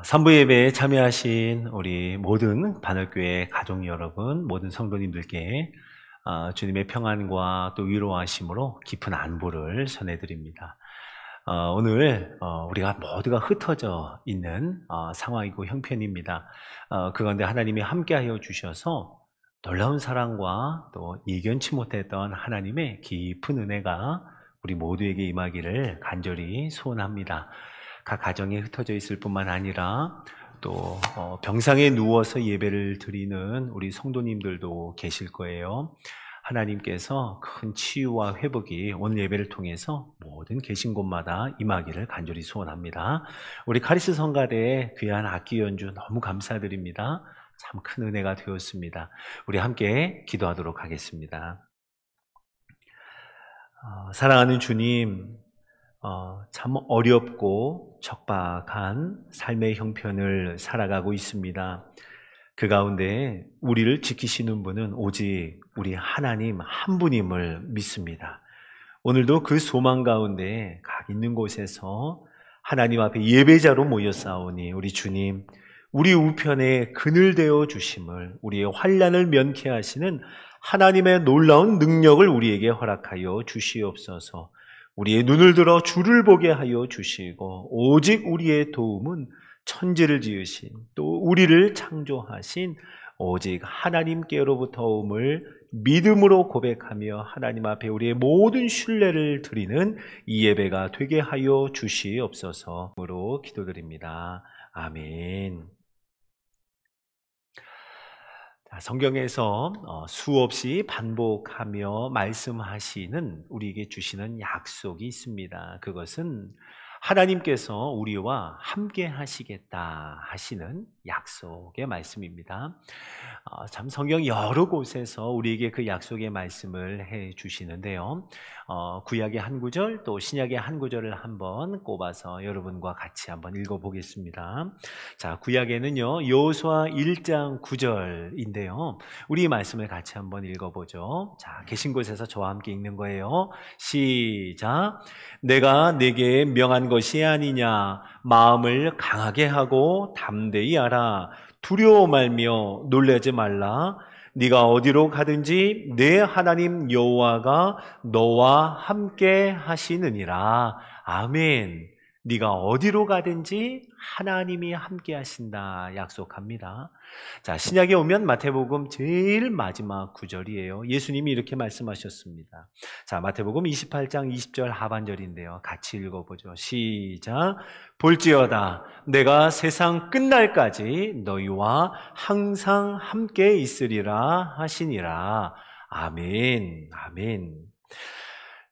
산부 예배에 참여하신 우리 모든 반월교회 가족 여러분, 모든 성도님들께 주님의 평안과 또 위로하심으로 깊은 안부를 전해드립니다. 오늘 우리가 모두가 흩어져 있는 상황이고 형편입니다. 그런데 하나님이 함께하여 주셔서 놀라운 사랑과 또 예견치 못했던 하나님의 깊은 은혜가 우리 모두에게 임하기를 간절히 소원합니다. 각 가정에 흩어져 있을 뿐만 아니라 또 병상에 누워서 예배를 드리는 우리 성도님들도 계실 거예요. 하나님께서 큰 치유와 회복이 오늘 예배를 통해서 모든 계신 곳마다 임하기를 간절히 소원합니다. 우리 카리스 성가대의 귀한 악기 연주 너무 감사드립니다. 참 큰 은혜가 되었습니다. 우리 함께 기도하도록 하겠습니다. 사랑하는 주님, 참 어렵고 척박한 삶의 형편을 살아가고 있습니다. 그 가운데 우리를 지키시는 분은 오직 우리 하나님 한 분임을 믿습니다. 오늘도 그 소망 가운데 각 있는 곳에서 하나님 앞에 예배자로 모여 싸우니 우리 주님, 우리 우편에 그늘 되어 주심을, 우리의 환난을 면케 하시는 하나님의 놀라운 능력을 우리에게 허락하여 주시옵소서. 우리의 눈을 들어 주를 보게 하여 주시고 오직 우리의 도움은 천지를 지으신 또 우리를 창조하신 오직 하나님께로부터 오음을 믿음으로 고백하며 하나님 앞에 우리의 모든 신뢰를 드리는 이 예배가 되게 하여 주시옵소서로 기도드립니다. 아멘. 성경에서 수없이 반복하며 말씀하시는 우리에게 주시는 약속이 있습니다. 그것은 하나님께서 우리와 함께 하시겠다 하시는 약속의 말씀입니다. 참 성경 여러 곳에서 우리에게 그 약속의 말씀을 해 주시는데요. 구약의 한 구절 또 신약의 한 구절을 한번 꼽아서 여러분과 같이 한번 읽어보겠습니다. 자, 구약에는요 여호수아 1장 9절인데요. 우리 말씀을 같이 한번 읽어보죠. 자, 계신 곳에서 저와 함께 읽는 거예요. 시작. 내가 내게 명한 것이 아니냐. 마음을 강하게 하고 담대히 하라. 두려워 말며 놀라지 말라. 네가 어디로 가든지 내 하나님 여호와가 너와 함께 하시느니라. 아멘. 네가 어디로 가든지 하나님이 함께 하신다 약속합니다. 자, 신약에 오면 마태복음 제일 마지막 구절이에요. 예수님이 이렇게 말씀하셨습니다. 자, 마태복음 28장 20절 하반절인데요. 같이 읽어보죠. 시작. 볼지어다 내가 세상 끝날까지 너희와 항상 함께 있으리라 하시니라. 아멘. 아멘.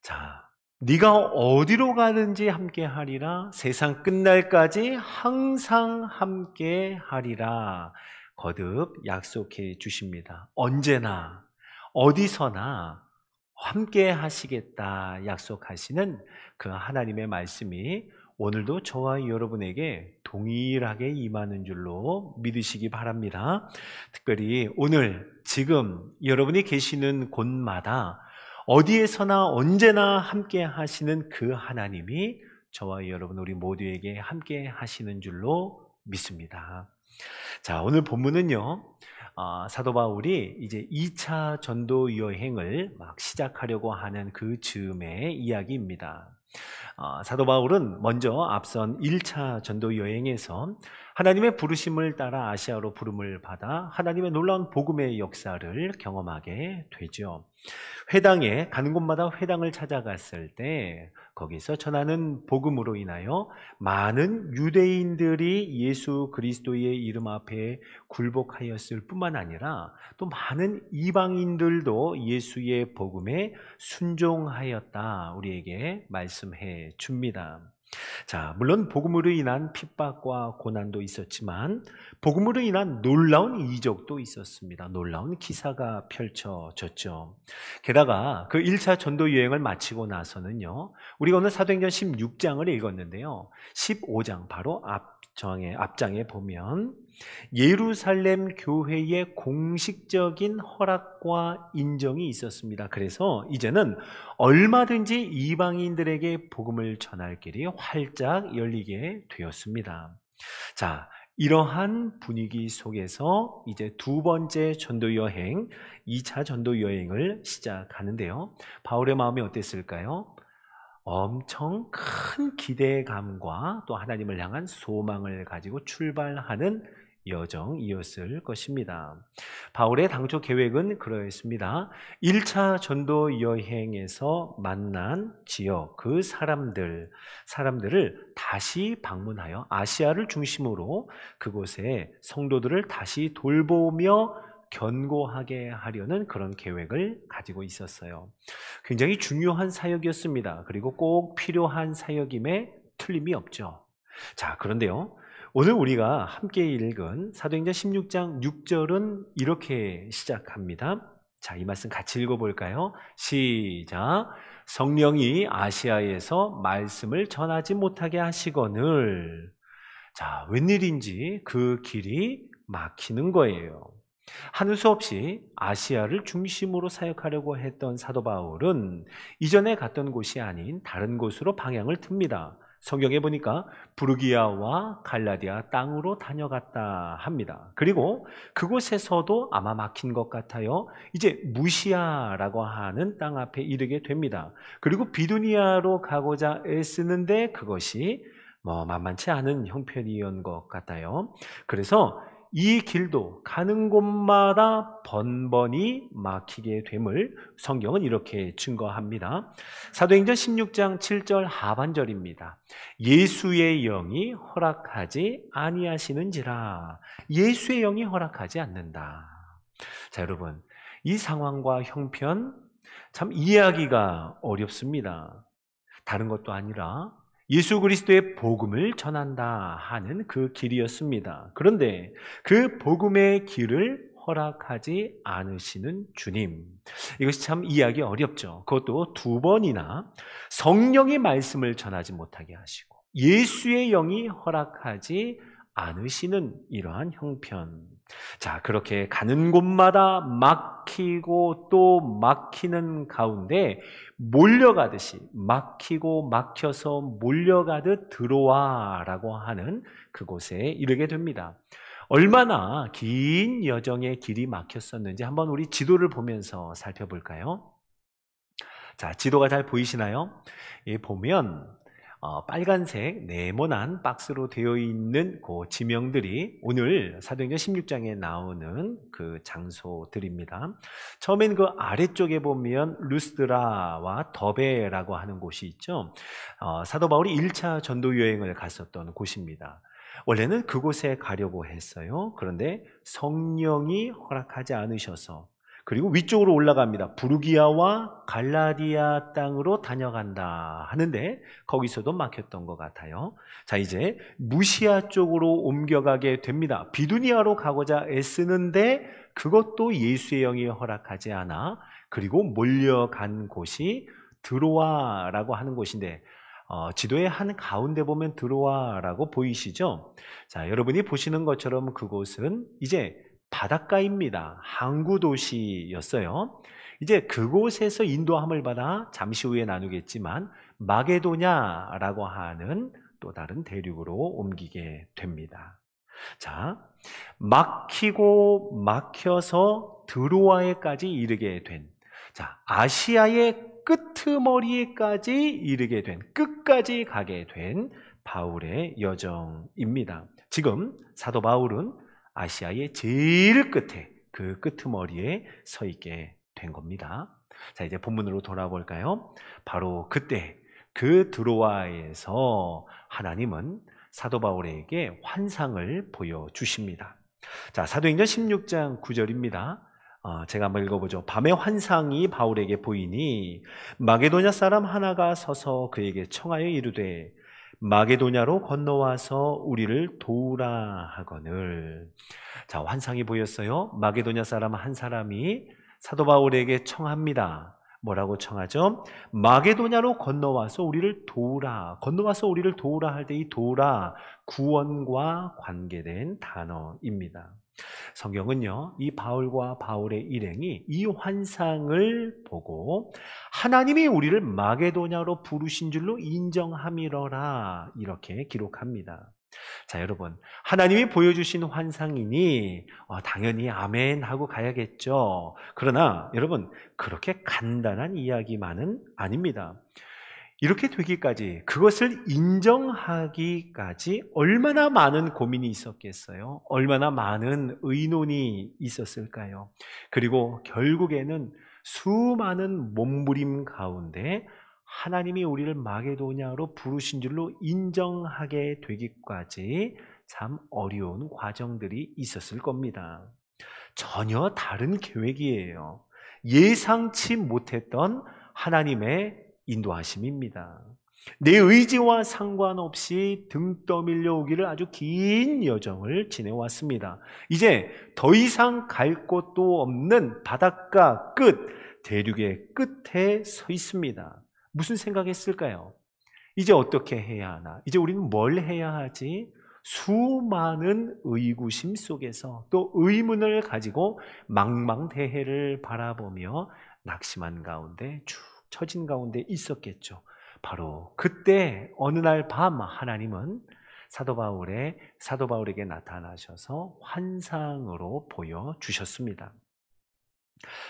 자, 네가 어디로 가든지 함께 하리라. 세상 끝날까지 항상 함께 하리라. 거듭 약속해 주십니다. 언제나 어디서나 함께 하시겠다 약속하시는 그 하나님의 말씀이 오늘도 저와 여러분에게 동일하게 임하는 줄로 믿으시기 바랍니다. 특별히 오늘 지금 여러분이 계시는 곳마다 어디에서나 언제나 함께 하시는 그 하나님이 저와 여러분 우리 모두에게 함께 하시는 줄로 믿습니다. 자, 오늘 본문은요 사도 바울이 이제 2차 전도 여행을 막 시작하려고 하는 그 즈음의 이야기입니다. 사도 바울은 먼저 앞선 1차 전도 여행에서 하나님의 부르심을 따라 아시아로 부름을 받아 하나님의 놀라운 복음의 역사를 경험하게 되죠. 회당에 가는 곳마다 회당을 찾아갔을 때 거기서 전하는 복음으로 인하여 많은 유대인들이 예수 그리스도의 이름 앞에 굴복하였을 뿐만 아니라 또 많은 이방인들도 예수의 복음에 순종하였다 우리에게 말씀해 줍니다. 자, 물론 복음으로 인한 핍박과 고난도 있었지만 복음으로 인한 놀라운 이적도 있었습니다. 놀라운 기사가 펼쳐졌죠. 게다가 그 1차 전도 여행을 마치고 나서는요 우리가 오늘 사도행전 16장을 읽었는데요 15장 바로 앞장에 보면 예루살렘 교회의 공식적인 허락과 인정이 있었습니다. 그래서 이제는 얼마든지 이방인들에게 복음을 전할 길이 활짝 열리게 되었습니다. 자, 이러한 분위기 속에서 이제 두 번째 전도 여행, 2차 전도 여행을 시작하는데요. 바울의 마음이 어땠을까요? 엄청 큰 기대감과 또 하나님을 향한 소망을 가지고 출발하는 여정이었을 것입니다. 바울의 당초 계획은 그러했습니다. 1차 전도 여행에서 만난 지역, 그 사람들을 다시 방문하여 아시아를 중심으로 그곳에 성도들을 다시 돌보며 견고하게 하려는 그런 계획을 가지고 있었어요. 굉장히 중요한 사역이었습니다. 그리고 꼭 필요한 사역임에 틀림이 없죠. 자, 그런데요. 오늘 우리가 함께 읽은 사도행전 16장 6절은 이렇게 시작합니다. 자, 이 말씀 같이 읽어볼까요? 시작. 성령이 아시아에서 말씀을 전하지 못하게 하시거늘. 자, 웬일인지 그 길이 막히는 거예요. 하는 수 없이 아시아를 중심으로 사역하려고 했던 사도 바울은 이전에 갔던 곳이 아닌 다른 곳으로 방향을 틉니다. 성경에 보니까 부르기아와 갈라디아 땅으로 다녀갔다 합니다. 그리고 그곳에서도 아마 막힌 것 같아요. 이제 무시아라고 하는 땅 앞에 이르게 됩니다. 그리고 비두니아로 가고자 애쓰는데 그것이 만만치 않은 형편이었던 것 같아요. 그래서 이 길도 가는 곳마다 번번이 막히게 됨을 성경은 이렇게 증거합니다. 사도행전 16장 7절 하반절입니다. 예수의 영이 허락하지 아니하시는지라. 예수의 영이 허락하지 않는다. 자, 여러분, 이 상황과 형편 참 이해하기가 어렵습니다. 다른 것도 아니라 예수 그리스도의 복음을 전한다 하는 그 길이었습니다. 그런데 그 복음의 길을 허락하지 않으시는 주님, 이것이 참 이해하기 어렵죠. 그것도 두 번이나 성령의 말씀을 전하지 못하게 하시고 예수의 영이 허락하지 않으시는 이러한 형편. 자, 그렇게 가는 곳마다 막히고 또 막히는 가운데 몰려가듯이 막히고 막혀서 몰려가듯 들어와라고 하는 그곳에 이르게 됩니다. 얼마나 긴 여정의 길이 막혔었는지 한번 우리 지도를 보면서 살펴볼까요? 자, 지도가 잘 보이시나요? 예, 보면 빨간색 네모난 박스로 되어 있는 그 지명들이 오늘 사도행전 16장에 나오는 그 장소들입니다. 처음엔 그 아래쪽에 보면 루스드라와 더베라고 하는 곳이 있죠. 사도 바울이 1차 전도 여행을 갔었던 곳입니다. 원래는 그곳에 가려고 했어요. 그런데 성령이 허락하지 않으셔서, 그리고 위쪽으로 올라갑니다. 부르기아와 갈라디아 땅으로 다녀간다 하는데 거기서도 막혔던 것 같아요. 자, 이제 무시아 쪽으로 옮겨가게 됩니다. 비두니아로 가고자 애쓰는데 그것도 예수의 영이 허락하지 않아, 그리고 몰려간 곳이 드로아라고 하는 곳인데 지도의 한 가운데 보면 드로아라고 보이시죠? 자, 여러분이 보시는 것처럼 그곳은 이제 바닷가입니다. 항구 도시였어요. 이제 그곳에서 인도함을 받아 잠시 후에 나누겠지만 마게도냐라고 하는 또 다른 대륙으로 옮기게 됩니다. 자, 막히고 막혀서 드로아에까지 이르게 된, 자, 아시아의 끄트머리에까지 이르게 된, 끝까지 가게 된 바울의 여정입니다. 지금 사도 바울은 아시아의 제일 끝에, 그 끄트머리에 서 있게 된 겁니다. 자, 이제 본문으로 돌아볼까요? 바로 그때 그 드로아에서 하나님은 사도 바울에게 환상을 보여주십니다. 자, 사도행전 16장 9절입니다. 제가 한번 읽어보죠. 밤에 환상이 바울에게 보이니 마게도냐 사람 하나가 서서 그에게 청하여 이르되 마게도냐로 건너와서 우리를 도우라 하거늘. 자, 환상이 보였어요. 마게도냐 사람 한 사람이 사도 바울에게 청합니다. 뭐라고 청하죠? 마게도냐로 건너와서 우리를 도우라. 건너와서 우리를 도우라 할 때 이 도우라, 구원과 관계된 단어입니다. 성경은요, 이 바울과 바울의 일행이 이 환상을 보고 하나님이 우리를 마게도냐로 부르신 줄로 인정함이러라, 이렇게 기록합니다. 자, 여러분, 하나님이 보여주신 환상이니 당연히 아멘 하고 가야겠죠. 그러나 여러분, 그렇게 간단한 이야기만은 아닙니다. 이렇게 되기까지, 그것을 인정하기까지 얼마나 많은 고민이 있었겠어요? 얼마나 많은 의논이 있었을까요? 그리고 결국에는 수많은 몸부림 가운데 하나님이 우리를 마게도냐로 부르신 줄로 인정하게 되기까지 참 어려운 과정들이 있었을 겁니다. 전혀 다른 계획이에요. 예상치 못했던 하나님의 인도하심입니다. 내 의지와 상관없이 등 떠밀려 오기를 아주 긴 여정을 지내왔습니다. 이제 더 이상 갈 곳도 없는 바닷가 끝, 대륙의 끝에 서 있습니다. 무슨 생각했을까요? 이제 어떻게 해야 하나? 이제 우리는 뭘 해야 하지? 수많은 의구심 속에서 또 의문을 가지고 망망대해를 바라보며 낙심한 가운데 쭉 처진 가운데 있었겠죠. 바로 그때 어느 날 밤 하나님은 사도 바울에게 나타나셔서 환상으로 보여주셨습니다.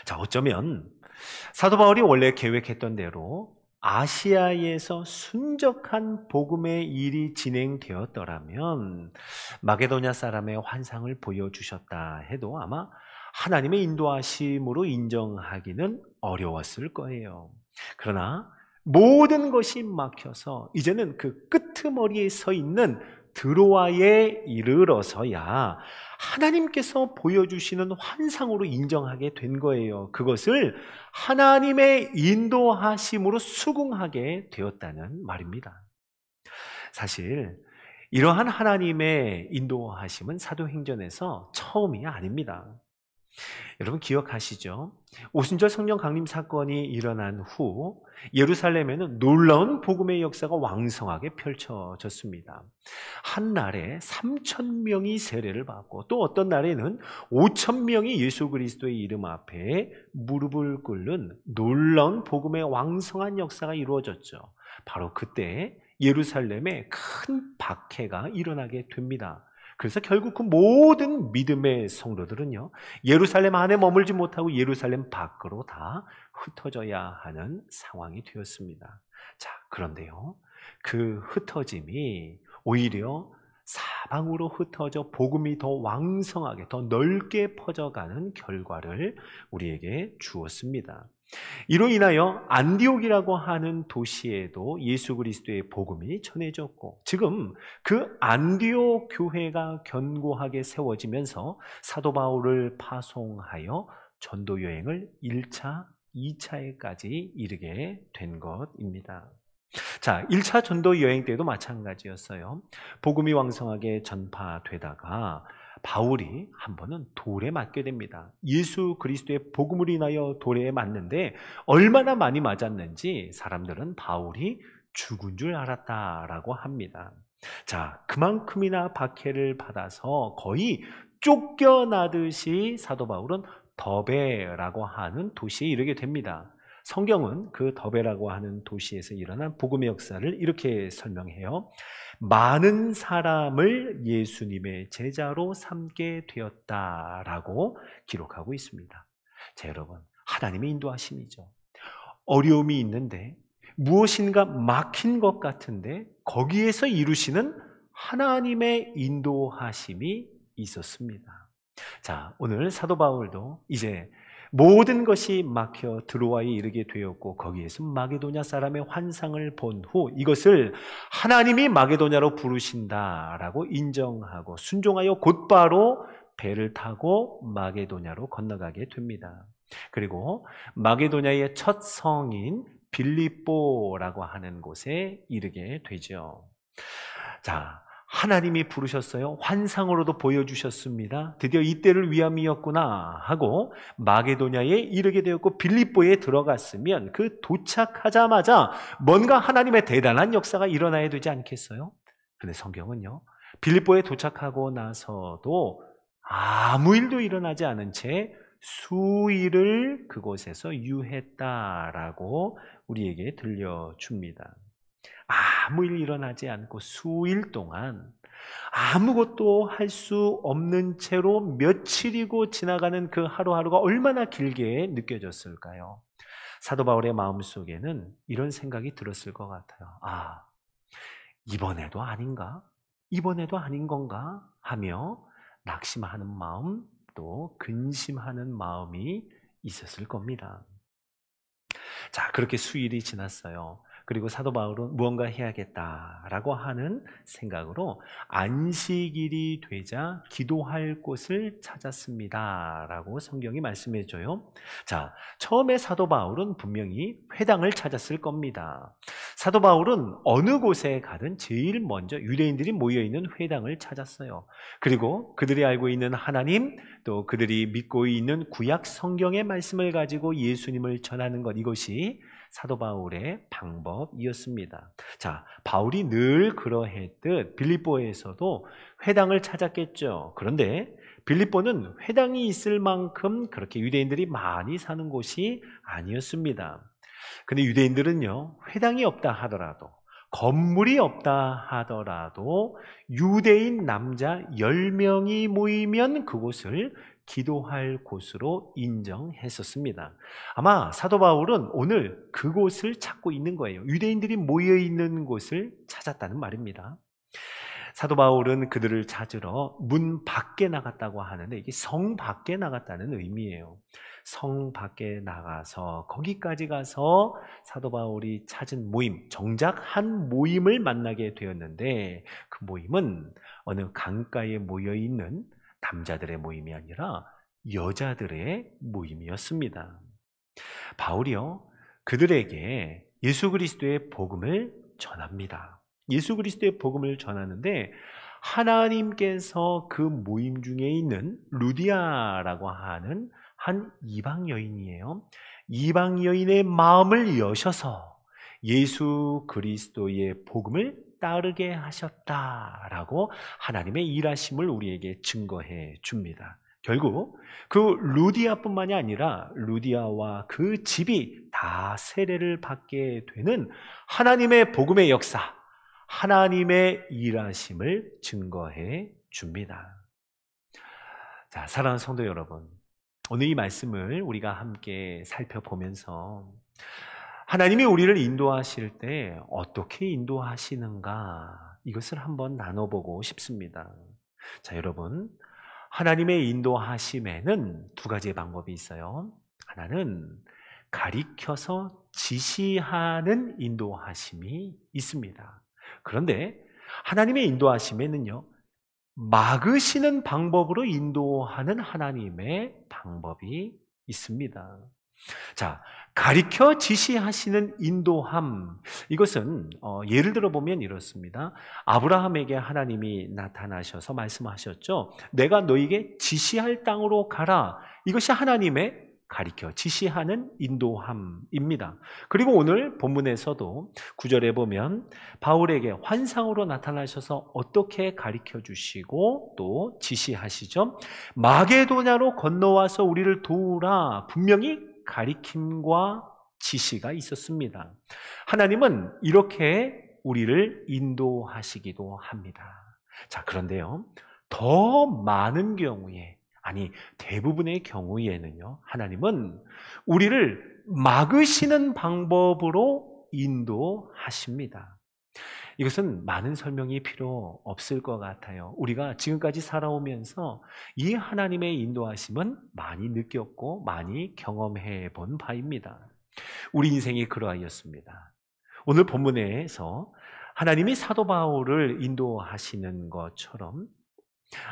자, 어쩌면 사도 바울이 원래 계획했던 대로 아시아에서 순적한 복음의 일이 진행되었더라면 마게도냐 사람의 환상을 보여주셨다 해도 아마 하나님의 인도하심으로 인정하기는 어려웠을 거예요. 그러나 모든 것이 막혀서 이제는 그 끄트머리에 서 있는 드로아에 이르러서야 하나님께서 보여주시는 환상으로 인정하게 된 거예요. 그것을 하나님의 인도하심으로 수긍하게 되었다는 말입니다. 사실 이러한 하나님의 인도하심은 사도행전에서 처음이 아닙니다. 여러분 기억하시죠? 오순절 성령 강림 사건이 일어난 후 예루살렘에는 놀라운 복음의 역사가 왕성하게 펼쳐졌습니다. 한 날에 3,000명이 세례를 받고 또 어떤 날에는 5,000명이 예수 그리스도의 이름 앞에 무릎을 꿇는 놀라운 복음의 왕성한 역사가 이루어졌죠. 바로 그때 예루살렘에 큰 박해가 일어나게 됩니다. 그래서 결국 그 모든 믿음의 성도들은요, 예루살렘 안에 머물지 못하고 예루살렘 밖으로 다 흩어져야 하는 상황이 되었습니다. 자, 그런데요, 그 흩어짐이 오히려 사방으로 흩어져 복음이 더 왕성하게, 더 넓게 퍼져가는 결과를 우리에게 주었습니다. 이로 인하여 안디옥이라고 하는 도시에도 예수 그리스도의 복음이 전해졌고, 지금 그 안디옥 교회가 견고하게 세워지면서 사도 바울을 파송하여 전도 여행을 1차, 2차에까지 이르게 된 것입니다. 자, 1차 전도 여행 때도 마찬가지였어요. 복음이 왕성하게 전파되다가 바울이 한 번은 돌에 맞게 됩니다. 예수 그리스도의 복음을 인하여 돌에 맞는데 얼마나 많이 맞았는지 사람들은 바울이 죽은 줄 알았다라고 합니다. 자, 그만큼이나 박해를 받아서 거의 쫓겨나듯이 사도 바울은 더베라고 하는 도시에 이르게 됩니다. 성경은 그 더베라고 하는 도시에서 일어난 복음의 역사를 이렇게 설명해요. 많은 사람을 예수님의 제자로 삼게 되었다라고 기록하고 있습니다. 자, 여러분, 하나님의 인도하심이죠. 어려움이 있는데 무엇인가 막힌 것 같은데 거기에서 이루시는 하나님의 인도하심이 있었습니다. 자, 오늘 사도 바울도 이제 모든 것이 막혀 드로아에 이르게 되었고 거기에서 마게도냐 사람의 환상을 본 후 이것을 하나님이 마게도냐로 부르신다라고 인정하고 순종하여 곧바로 배를 타고 마게도냐로 건너가게 됩니다. 그리고 마게도냐의 첫 성인 빌립보라고 하는 곳에 이르게 되죠. 자, 하나님이 부르셨어요. 환상으로도 보여주셨습니다. 드디어 이때를 위함이었구나 하고 마게도냐에 이르게 되었고 빌립보에 들어갔으면 그 도착하자마자 뭔가 하나님의 대단한 역사가 일어나야 되지 않겠어요? 그런데 성경은요, 빌립보에 도착하고 나서도 아무 일도 일어나지 않은 채 수일을 그곳에서 유했다라고 우리에게 들려줍니다. 아무 일 일어나지 않고 수일 동안 아무것도 할 수 없는 채로 며칠이고 지나가는 그 하루하루가 얼마나 길게 느껴졌을까요? 사도 바울의 마음속에는 이런 생각이 들었을 것 같아요. 아, 이번에도 아닌가? 이번에도 아닌 건가? 하며 낙심하는 마음, 또 근심하는 마음이 있었을 겁니다. 자, 그렇게 수일이 지났어요. 그리고 사도 바울은 무언가 해야겠다라고 하는 생각으로 안식일이 되자 기도할 곳을 찾았습니다라고 성경이 말씀해 줘요. 자, 처음에 사도 바울은 분명히 회당을 찾았을 겁니다. 사도 바울은 어느 곳에 가든 제일 먼저 유대인들이 모여있는 회당을 찾았어요. 그리고 그들이 알고 있는 하나님, 또 그들이 믿고 있는 구약 성경의 말씀을 가지고 예수님을 전하는 것, 이것이 사도 바울의 방법이었습니다. 자, 바울이 늘 그러했듯 빌립보에서도 회당을 찾았겠죠. 그런데 빌립보는 회당이 있을 만큼 그렇게 유대인들이 많이 사는 곳이 아니었습니다. 근데 유대인들은요, 회당이 없다 하더라도, 건물이 없다 하더라도 유대인 남자 10명이 모이면 그곳을 기도할 곳으로 인정했었습니다. 아마 사도 바울은 오늘 그곳을 찾고 있는 거예요. 유대인들이 모여있는 곳을 찾았다는 말입니다. 사도 바울은 그들을 찾으러 문 밖에 나갔다고 하는데, 이게 성 밖에 나갔다는 의미예요. 성 밖에 나가서 거기까지 가서 사도 바울이 찾은 모임, 정작 한 모임을 만나게 되었는데, 그 모임은 어느 강가에 모여있는 남자들의 모임이 아니라 여자들의 모임이었습니다. 바울이요, 그들에게 예수 그리스도의 복음을 전합니다. 예수 그리스도의 복음을 전하는데, 하나님께서 그 모임 중에 있는 루디아라고 하는 한 이방 여인이에요. 이방 여인의 마음을 여셔서 예수 그리스도의 복음을 따르게 하셨다라고 하나님의 일하심을 우리에게 증거해 줍니다. 결국 그 루디아뿐만이 아니라 루디아와 그 집이 다 세례를 받게 되는 하나님의 복음의 역사, 하나님의 일하심을 증거해 줍니다. 자, 사랑하는 성도 여러분, 오늘 이 말씀을 우리가 함께 살펴보면서 하나님이 우리를 인도하실 때 어떻게 인도하시는가, 이것을 한번 나눠보고 싶습니다. 자, 여러분, 하나님의 인도하심에는 두 가지의 방법이 있어요. 하나는 가리켜서 지시하는 인도하심이 있습니다. 그런데 하나님의 인도하심에는요, 막으시는 방법으로 인도하는 하나님의 방법이 있습니다. 자, 가리켜 지시하시는 인도함, 이것은 예를 들어 보면 이렇습니다. 아브라함에게 하나님이 나타나셔서 말씀하셨죠. 내가 너에게 지시할 땅으로 가라. 이것이 하나님의 가리켜 지시하는 인도함입니다. 그리고 오늘 본문에서도 9절에 보면 바울에게 환상으로 나타나셔서 어떻게 가리켜 주시고 또 지시하시죠. 마게도냐로 건너와서 우리를 도우라. 분명히 가리킴과 지시가 있었습니다. 하나님은 이렇게 우리를 인도하시기도 합니다. 자, 그런데요, 더 많은 경우에, 아니 대부분의 경우에는요, 하나님은 우리를 막으시는 방법으로 인도하십니다. 이것은 많은 설명이 필요 없을 것 같아요. 우리가 지금까지 살아오면서 이 하나님의 인도하심은 많이 느꼈고 많이 경험해 본 바입니다. 우리 인생이 그러하였습니다. 오늘 본문에서 하나님이 사도 바울을 인도하시는 것처럼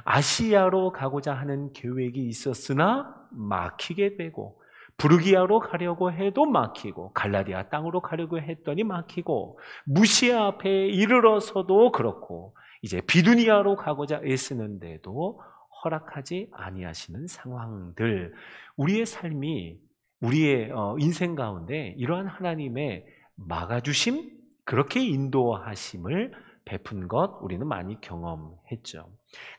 아시아로 가고자 하는 계획이 있었으나 막히게 되고, 부르기아로 가려고 해도 막히고, 갈라디아 땅으로 가려고 했더니 막히고, 무시아 앞에 이르러서도 그렇고, 이제 비두니아로 가고자 애쓰는데도 허락하지 아니하시는 상황들, 우리의 삶이, 우리의 인생 가운데 이러한 하나님의 막아주심, 그렇게 인도하심을 베푼 것 우리는 많이 경험했죠.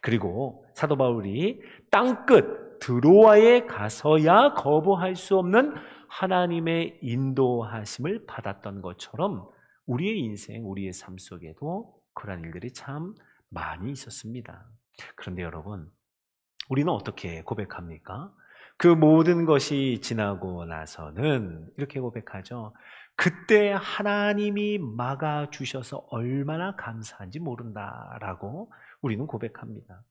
그리고 사도 바울이 땅끝 드로아에 가서야 거부할 수 없는 하나님의 인도하심을 받았던 것처럼 우리의 인생, 우리의 삶 속에도 그런 일들이 참 많이 있었습니다. 그런데 여러분, 우리는 어떻게 고백합니까? 그 모든 것이 지나고 나서는 이렇게 고백하죠. 그때 하나님이 막아주셔서 얼마나 감사한지 모른다라고 우리는 고백합니다.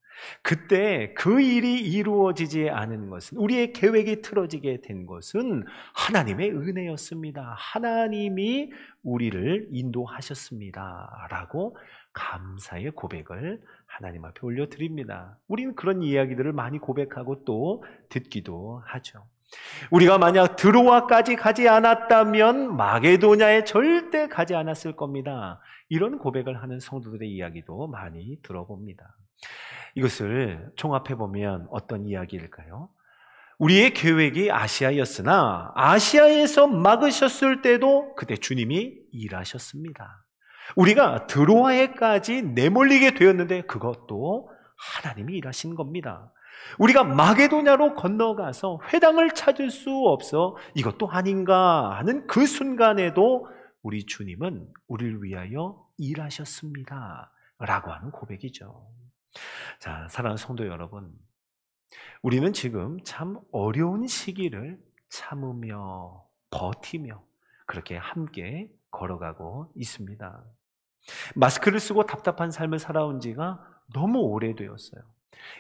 그때 그 일이 이루어지지 않은 것은, 우리의 계획이 틀어지게 된 것은 하나님의 은혜였습니다. 하나님이 우리를 인도하셨습니다. 라고 감사의 고백을 하나님 앞에 올려드립니다. 우리는 그런 이야기들을 많이 고백하고 또 듣기도 하죠. 우리가 만약 드로아까지 가지 않았다면 마게도냐에 절대 가지 않았을 겁니다. 이런 고백을 하는 성도들의 이야기도 많이 들어봅니다. 이것을 종합해보면 어떤 이야기일까요? 우리의 계획이 아시아였으나 아시아에서 막으셨을 때도 그때 주님이 일하셨습니다. 우리가 드로아에까지 내몰리게 되었는데 그것도 하나님이 일하신 겁니다. 우리가 마게도냐로 건너가서 회당을 찾을 수 없어 이것도 아닌가 하는 그 순간에도 우리 주님은 우리를 위하여 일하셨습니다. 라고 하는 고백이죠. 자, 사랑하는 성도 여러분, 우리는 지금 참 어려운 시기를 참으며 버티며 그렇게 함께 걸어가고 있습니다. 마스크를 쓰고 답답한 삶을 살아온 지가 너무 오래되었어요.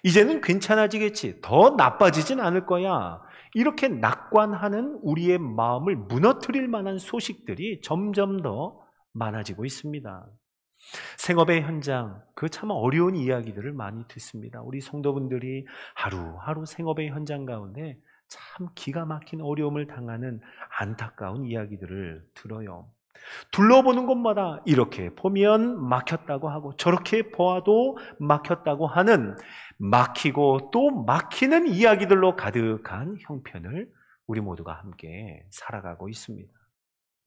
이제는 괜찮아지겠지, 더 나빠지진 않을 거야, 이렇게 낙관하는 우리의 마음을 무너뜨릴 만한 소식들이 점점 더 많아지고 있습니다. 생업의 현장, 그 참 어려운 이야기들을 많이 듣습니다. 우리 성도분들이 하루하루 생업의 현장 가운데 참 기가 막힌 어려움을 당하는 안타까운 이야기들을 들어요. 둘러보는 곳마다 이렇게 보면 막혔다고 하고 저렇게 보아도 막혔다고 하는, 막히고 또 막히는 이야기들로 가득한 형편을 우리 모두가 함께 살아가고 있습니다.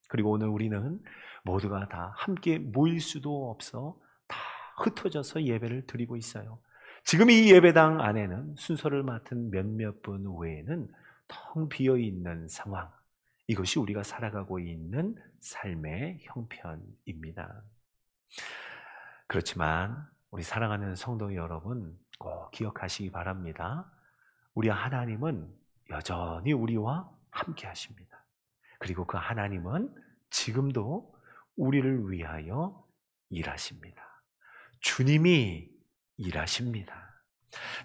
그리고 오늘 우리는 모두가 다 함께 모일 수도 없어 다 흩어져서 예배를 드리고 있어요. 지금 이 예배당 안에는 순서를 맡은 몇몇 분 외에는 텅 비어있는 상황, 이것이 우리가 살아가고 있는 삶의 형편입니다. 그렇지만 우리 사랑하는 성도 여러분, 꼭 기억하시기 바랍니다. 우리 하나님은 여전히 우리와 함께 하십니다. 그리고 그 하나님은 지금도 우리를 위하여 일하십니다. 주님이 일하십니다.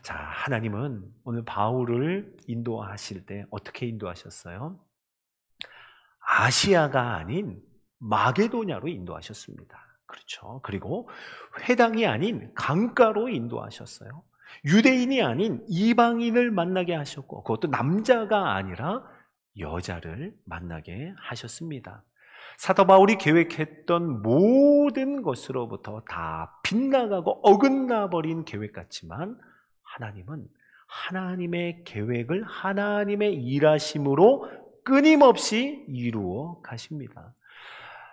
자, 하나님은 오늘 바울을 인도하실 때 어떻게 인도하셨어요? 아시아가 아닌 마게도냐로 인도하셨습니다. 그렇죠. 그리고 회당이 아닌 강가로 인도하셨어요. 유대인이 아닌 이방인을 만나게 하셨고, 그것도 남자가 아니라 여자를 만나게 하셨습니다. 사도 바울이 계획했던 모든 것으로부터 다 빗나가고 어긋나 버린 계획 같지만 하나님은 하나님의 계획을 하나님의 일하심으로 끊임없이 이루어 가십니다.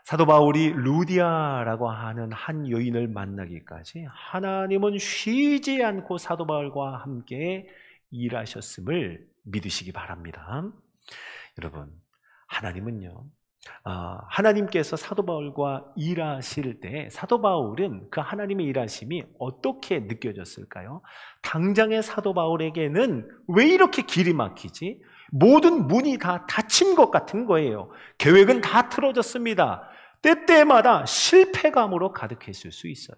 사도 바울이 루디아라고 하는 한 여인을 만나기까지 하나님은 쉬지 않고 사도 바울과 함께 일하셨음을 믿으시기 바랍니다. 여러분, 하나님은요, 하나님께서 사도 바울과 일하실 때 사도 바울은 그 하나님의 일하심이 어떻게 느껴졌을까요? 당장의 사도 바울에게는 왜 이렇게 길이 막히지? 모든 문이 다 닫힌 것 같은 거예요. 계획은 다 틀어졌습니다. 때때마다 실패감으로 가득했을 수 있어요.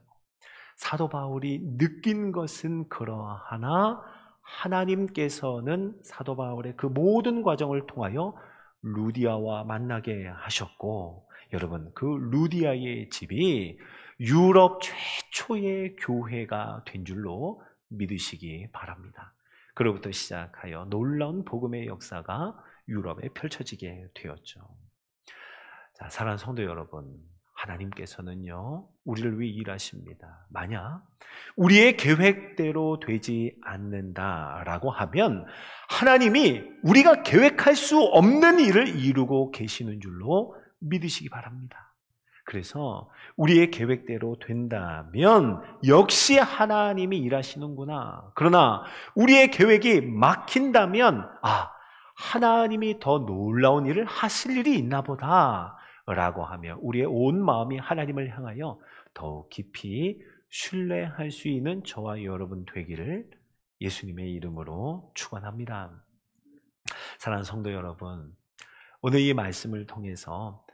사도 바울이 느낀 것은 그러하나 하나님께서는 사도 바울의 그 모든 과정을 통하여 루디아와 만나게 하셨고, 여러분, 그 루디아의 집이 유럽 최초의 교회가 된 줄로 믿으시기 바랍니다. 그로부터 시작하여 놀라운 복음의 역사가 유럽에 펼쳐지게 되었죠. 자, 사랑하는 성도 여러분, 하나님께서는요, 우리를 위해 일하십니다. 만약 우리의 계획대로 되지 않는다라고 하면 하나님이 우리가 계획할 수 없는 일을 이루고 계시는 줄로 믿으시기 바랍니다. 그래서 우리의 계획대로 된다면 역시 하나님이 일하시는구나. 그러나 우리의 계획이 막힌다면 하나님이 더 놀라운 일을 하실 일이 있나 보다 라고 하며 우리의 온 마음이 하나님을 향하여 더욱 깊이 신뢰할 수 있는 저와 여러분 되기를 예수님의 이름으로 축원합니다. 사랑하는 성도 여러분, 오늘 이 말씀을 통해서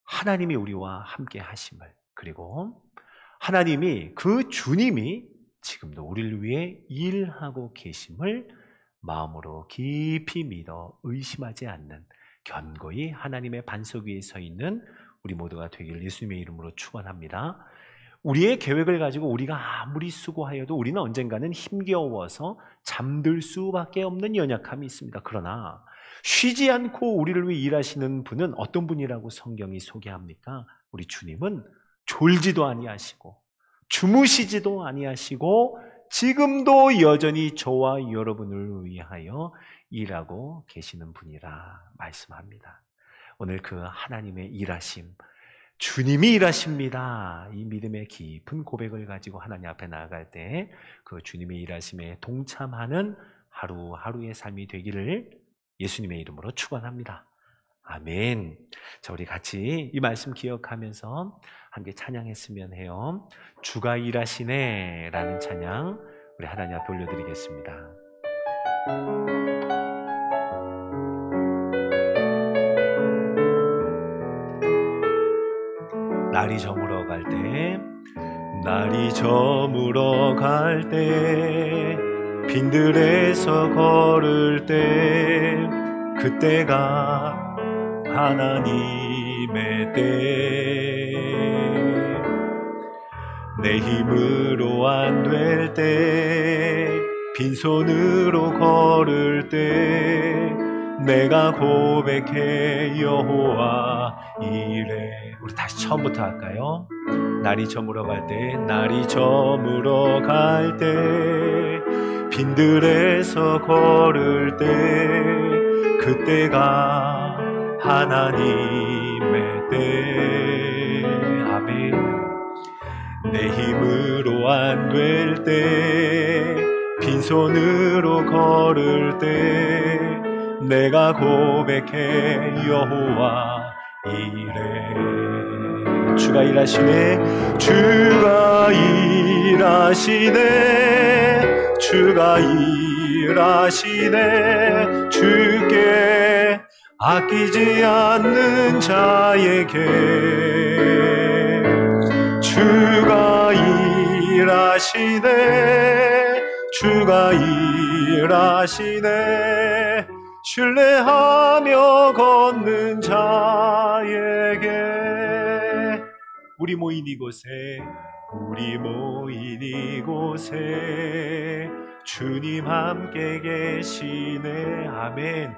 하나님이 우리와 함께 하심을, 그리고 하나님이, 그 주님이 지금도 우리를 위해 일하고 계심을 마음으로 깊이 믿어 의심하지 않는, 견고히 하나님의 반석 위에 서 있는 우리 모두가 되기를 예수님의 이름으로 축원합니다. 우리의 계획을 가지고 우리가 아무리 수고하여도 우리는 언젠가는 힘겨워서 잠들 수밖에 없는 연약함이 있습니다. 그러나 쉬지 않고 우리를 위해 일하시는 분은 어떤 분이라고 성경이 소개합니까? 우리 주님은 졸지도 아니하시고 주무시지도 아니하시고 지금도 여전히 저와 여러분을 위하여 일하고 계시는 분이라 말씀합니다. 오늘 그 하나님의 일하심, 주님이 일하십니다, 이 믿음의 깊은 고백을 가지고 하나님 앞에 나아갈 때 그 주님의 일하심에 동참하는 하루하루의 삶이 되기를 예수님의 이름으로 축원합니다. 아멘. 자, 우리 같이 이 말씀 기억하면서 함께 찬양했으면 해요. 주가 일하시네 라는 찬양 우리 하나님 앞에 올려드리겠습니다. 날이 저물어 갈 때, 날이 저물어 갈 때, 빈들에서 걸을 때, 그때가 하나님의 때. 내 힘으로 안 될 때, 빈손으로 걸을 때, 내가 고백해 여호와 이래. 우리 다시 처음부터 할까요? 날이 저물어 갈 때, 날이 저물어 갈 때, 빈들에서 걸을 때, 그때가 하나님의 때. 아멘. 내 힘으로 안 될 때, 빈손으로 걸을 때, 내가 고백해 여호와 이래. 주가 일하시네, 주가 일하시네, 주가 일하시네. 주께 아끼지 않는 자에게 주가 일하시네, 주가 일하시네. 신뢰하며 걷는 자에게. 우리 모인 이곳에, 우리 모인 이곳에 주님 함께 계시네. 아멘.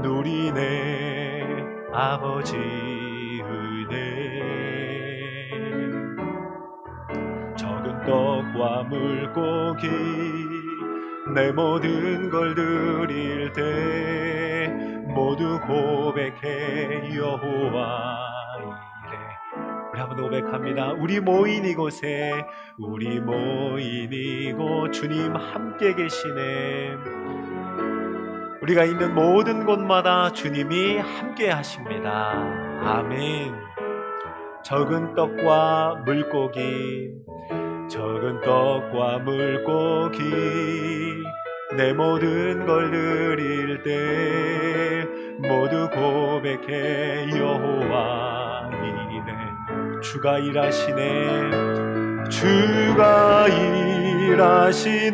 누리네 아버지 은혜. 적은 떡과 물고기 내 모든 걸 드릴 때 모두 고백해 여호와 이래. 우리 한번 고백합니다. 우리 모인 이곳에, 우리 모인 이곳 주님 함께 계시네. 우리가 있는 모든 곳마다 주님이 함께 하십니다. 아멘. 적은 떡과 물고기, 적은 떡과 물고기 내 모든 걸 드릴 때 모두 고백해 여호와 이래. 주가 일하시네, 주가 일하시네,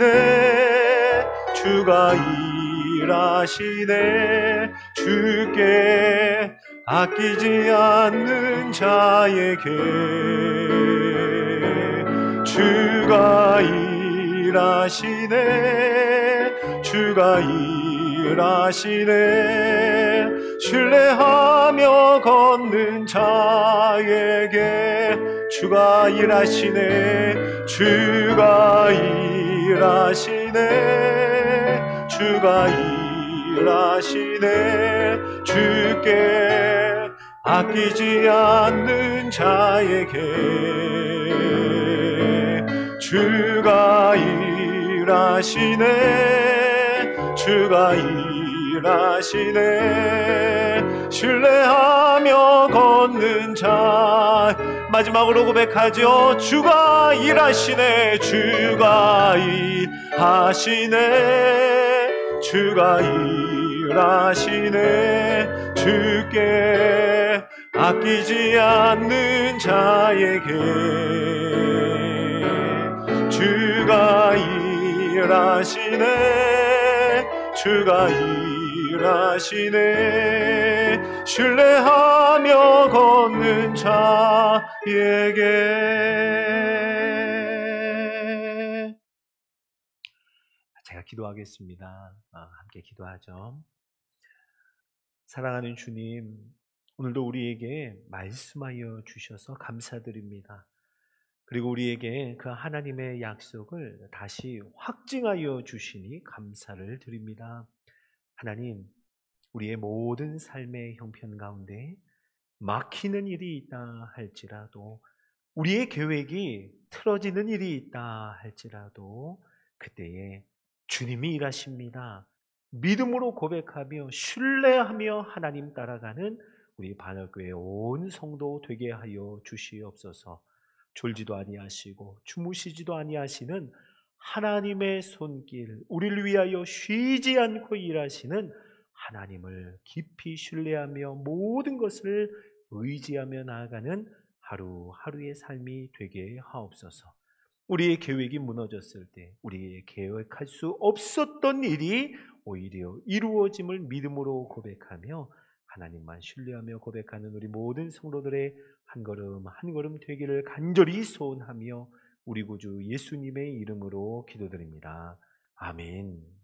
주가 일하시네. 주께 아끼지 않는 자에게 주가 일하시네, 주가 일하시네. 신뢰하며 걷는 자에게 주가 일하시네, 주가 일하시네, 주가 일하시네. 주께 아끼지 않는 자에게 주가 일하시네, 주가 일하시네. 신뢰하며 걷는 자. 마지막으로 고백하죠. 주가 일하시네. 주가 일하시네. 주가 일하시네. 주께 아끼지 않는 자에게 주가 일하시네. 주가 일하시네. 신뢰하며 걷는 자에게. 제가 기도하겠습니다. 함께 기도하죠. 사랑하는 주님, 오늘도 우리에게 말씀하여 주셔서 감사드립니다. 그리고 우리에게 그 하나님의 약속을 다시 확증하여 주시니 감사를 드립니다. 하나님, 우리의 모든 삶의 형편 가운데 막히는 일이 있다 할지라도, 우리의 계획이 틀어지는 일이 있다 할지라도 그때에 주님이 일하십니다. 믿음으로 고백하며 신뢰하며 하나님 따라가는 우리 반역교회 온 성도 되게 하여 주시옵소서. 졸지도 아니하시고 주무시지도 아니하시는 하나님의 손길, 우리를 위하여 쉬지 않고 일하시는 하나님을 깊이 신뢰하며 모든 것을 의지하며 나아가는 하루하루의 삶이 되게 하옵소서. 우리의 계획이 무너졌을 때 우리의 계획할 수 없었던 일이 오히려 이루어짐을 믿음으로 고백하며 하나님만 신뢰하며 고백하는 우리 모든 성도들의 한 걸음 한 걸음 되기를 간절히 소원하며 우리 구주 예수님의 이름으로 기도드립니다. 아멘.